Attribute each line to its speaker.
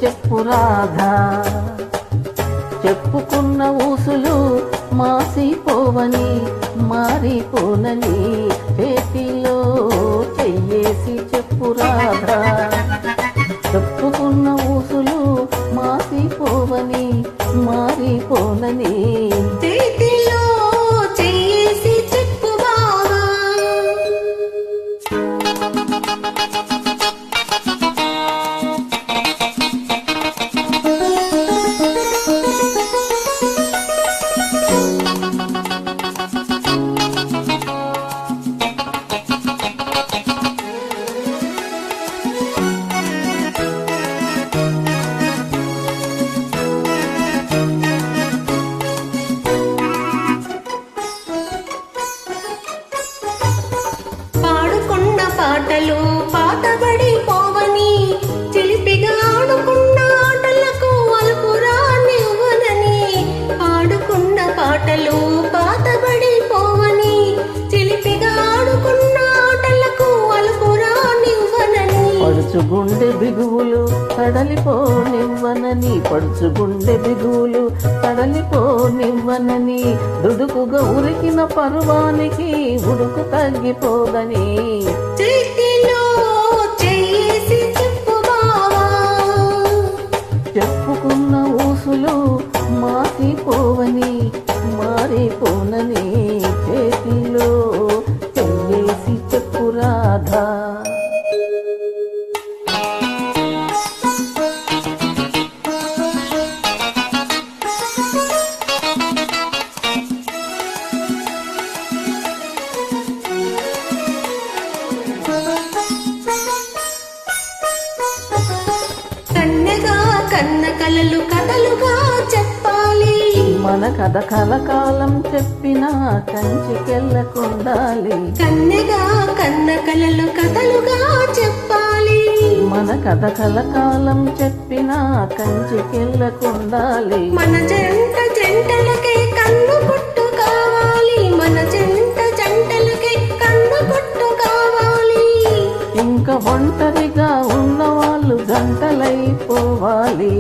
Speaker 1: చెప్పు రాధా. చెప్పుకున్న ఊసులు మాసిపోవని మారిపోనని చేతిలో చెయ్యేసి చెప్పు రాధా. చెప్పుకున్న ఊసులు మాసిపోవని మారిపోనని
Speaker 2: చేతిలో చెయ్యేసి చెప్పు బావా. పాటలు పాతబడి పోవని చిలిపిగా ఆడుకున్న ఆటలకు అలుపురానివ్వనని. ఆడుకున్న పాటలు పాతబడి పోవని చిలిపిగా ఆడుకున్న ఆటలకు అలుపురానివ్వనని.
Speaker 1: పడుచుగుండె బిగువులు తడలిపోనివ్వనని పడుచుగుండె బిగువులు తడలిపోనివ్వనని. దుడుకుగా ఉరికిన పరువానికి ఉడుకు తగ్గిపోదని
Speaker 2: చేతిలో చెయ్యేసి చెప్పు బావా.
Speaker 1: చెప్పుకున్న ఊసులు మాసిపోవని మారిపోనని చేతిలో చెయ్యేసి చెప్పు రాధా.
Speaker 2: కన్న కలలు కథలుగా చెప్పాలి.
Speaker 1: మన కథ కలకాలం చెప్పినా కంచికెళ్ళకుండాలి.
Speaker 2: కన్నెగా కన్న కలలు కథలుగా చెప్పాలి.
Speaker 1: మన కథ కలకాలం చెప్పినా కంచికెళ్ళకుండాలి.
Speaker 2: మన జంటలకే కన్ను పుట్టు కావాలి. మన జంటలకే కన్ను పుట్టు కావాలి.
Speaker 1: ఇంకా ఒంటరిగా ఉన్నవాళ్ళు గంటలైపోవాలి.